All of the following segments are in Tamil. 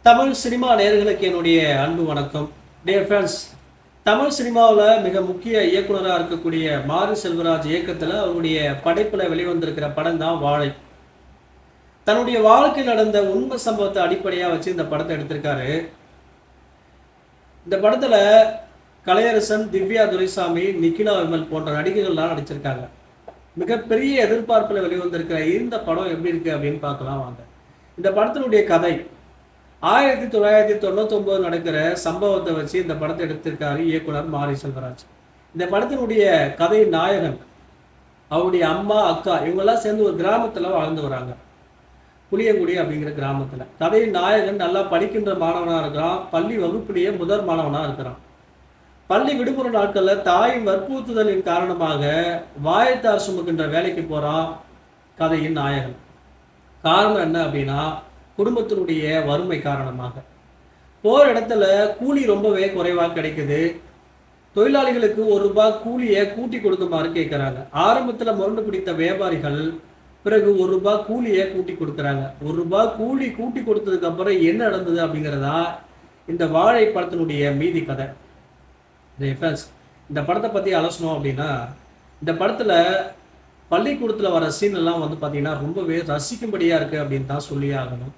தமிழ் சினிமா நேயர்களுக்கு என்னுடைய அன்பு வணக்கம். டியர் ஃப்ரெண்ட்ஸ், தமிழ் சினிமாவில் மிக முக்கிய இயக்குனராக இருக்கக்கூடிய மாரி செல்வராஜ் இயக்கத்தில் அவருடைய படைப்பில் வெளிவந்திருக்கிற படம் தான் வாழை. தன்னுடைய வாழ்க்கையில் நடந்த உண்மை சம்பவத்தை அடிப்படையாக வச்சு இந்த படத்தை எடுத்திருக்காரு. இந்த படத்தில் கலையரசன், திவ்யா துரைசாமி, நிக்கிலா விமல் போன்ற நடிகர்கள்லாம் நடிச்சிருக்காங்க. மிகப்பெரிய எதிர்பார்ப்பில் வெளிவந்திருக்கிற இந்த படம் எப்படி இருக்கு அப்படின்னு பார்க்கலாம் வாங்க. இந்த படத்தினுடைய கதை 1999 நடக்கிற சம்பவத்தை வச்சு இந்த படத்தை எடுத்திருக்காரு இயக்குனர் மாரி செல்வராஜ். இந்த படத்தினுடைய கதை நாயகன், அவருடைய அம்மா, அக்கா இவங்கெல்லாம் சேர்ந்து ஒரு கிராமத்துல வாழ்ந்து வராங்க. புளியங்குடி அப்படிங்கிற கிராமத்துல கதையின் நாயகன் நல்லா படிக்கின்ற மாணவனா இருக்கிறான். பள்ளி வகுப்பிலேயே முதல் மாணவனா இருக்கிறான். பள்ளி விடுமுறை நாட்கள்ல தாயின் வற்புறுத்துதலின் காரணமாக வாயத்தார் சுமக்கின்ற வேலைக்கு போறான் கதையின் நாயகன். காரணம் என்ன அப்படின்னா, குடும்பத்தினுடைய வறுமை காரணமாக போற இடத்துல கூலி ரொம்பவே குறைவாக கிடைக்குது. தொழிலாளிகளுக்கு ₹1 கூலியை கூட்டி கொடுக்குமாறு கேட்கிறாங்க. ஆரம்பத்துல முரண்டு பிடித்த வியாபாரிகள் பிறகு ₹1 கூலியை கூட்டி கொடுக்குறாங்க. ₹1 கூலி கூட்டி கொடுத்ததுக்கு அப்புறம் என்ன நடந்தது அப்படிங்கிறதா இந்த வாழை படத்தினுடைய மீதி கதை. இந்த படத்தை பத்தி அலசணும் அப்படின்னா, இந்த படத்துல பள்ளிக்கூடத்துல வர சீன் எல்லாம் பார்த்தீங்கன்னா ரொம்பவே ரசிக்கும்படியா இருக்கு அப்படின்னு தான் சொல்லி ஆகணும்.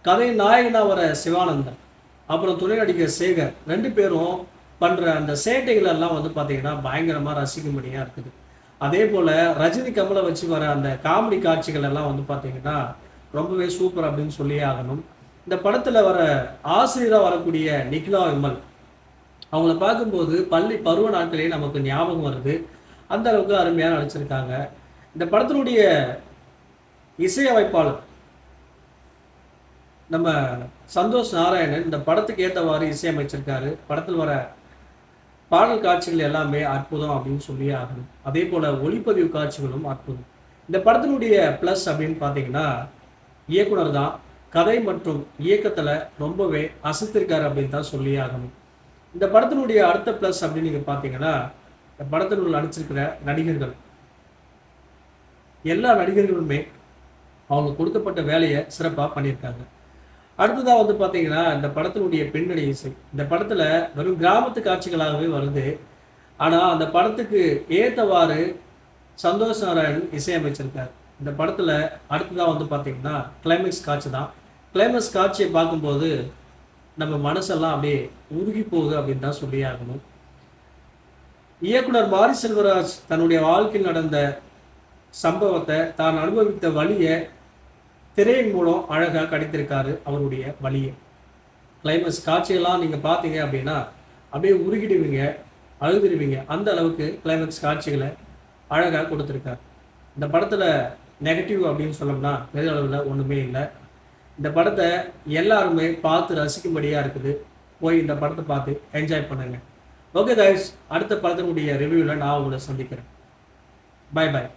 கதை நாயகனா வர சிவானந்தன், அப்புறம் துணை நடிகர் சேகர், 2 பேரும் பண்ற அந்த சேட்டைகள் எல்லாம் பார்த்தீங்கன்னா பயங்கரமா ரசிக்கும்படியா இருக்குது. அதே போல ரஜினி கமலை வச்சு வர அந்த காமெடி காட்சிகள் எல்லாம் பார்த்தீங்கன்னா ரொம்பவே சூப்பர் அப்படின்னு சொல்லி ஆகணும். இந்த படத்துல வர ஆசிரியராக வரக்கூடிய நிக்கிலா விமல், அவங்கள பார்க்கும்போது பள்ளி பருவ நாட்களே நமக்கு ஞாபகம் வருது. அந்த அளவுக்கு அருமையாக நடிச்சிருக்காங்க. இந்த படத்தினுடைய இசையமைப்பாளர் நம்ம சந்தோஷ் நாராயணன் இந்த படத்துக்கு ஏற்றவாறு இசையமைச்சிருக்காரு. படத்தில் வர பாடல் காட்சிகள் எல்லாமே அற்புதம் அப்படின்னு சொல்லி ஆகணும். அதே போல ஒளிப்பதிவு காட்சிகளும் அற்புதம். இந்த படத்தினுடைய ப்ளஸ் அப்படின்னு பார்த்தீங்கன்னா, இயக்குனர் தான் கதை மற்றும் இயக்கத்தில் ரொம்பவே அசத்திருக்காரு அப்படின்னு தான் சொல்லி ஆகணும். இந்த படத்தினுடைய அடுத்த ப்ளஸ் அப்படின்னு நீங்கள் பார்த்தீங்கன்னா, இந்த படத்தில் நடிச்சிருக்கிற நடிகர்கள், எல்லா நடிகர்களுமே அவங்க கொடுக்கப்பட்ட வேலையை சிறப்பாக பண்ணியிருக்காங்க. அடுத்ததாக பார்த்தீங்கன்னா, இந்த படத்தினுடைய பின்னணி இசை இந்த படத்தில் வெறும் கிராமத்து காட்சிகளாகவே வருது. ஆனால் அந்த படத்துக்கு ஏற்றவாறு சந்தோஷ் நாராயணன் இசையமைச்சிருக்காரு. இந்த படத்தில் அடுத்ததாக பார்த்தீங்கன்னா கிளைமேக்ஸ் காட்சி தான். கிளைமேக்ஸ் காட்சியை பார்க்கும்போது நம்ம மனசெல்லாம் அப்படியே உருகி போகுது அப்படின்னு தான் சொல்லி ஆகணும். இயக்குனர் மாரி செல்வராஜ் தன்னுடைய வாழ்க்கையில் நடந்த சம்பவத்தை, தான் அனுபவித்த வழியை திரையின் மூலம் அழகாக கடித்திருக்காரு. அவருடைய வழியை கிளைமேக்ஸ் காட்சியெல்லாம் நீங்கள் பார்த்தீங்க அப்படின்னா அப்படியே உருகிடுவீங்க, அழுதுடுவீங்க. அந்த அளவுக்கு கிளைமேக்ஸ் காட்சிகளை அழகாக கொடுத்துருக்காரு. இந்த படத்தில் நெகட்டிவ் அப்படின்னு சொல்லணும்னா பெரிய அளவில் ஒன்றுமே இல்லை. இந்த படத்தை எல்லாருமே பார்த்து ரசிக்கும்படியாக இருக்குது. போய் இந்த படத்தை பார்த்து என்ஜாய் பண்ணுங்க. ஓகே கைஸ், அடுத்த படத்தினுடைய ரிவ்யூவில் நான் உங்களை சந்திக்கிறேன். பாய் பாய்.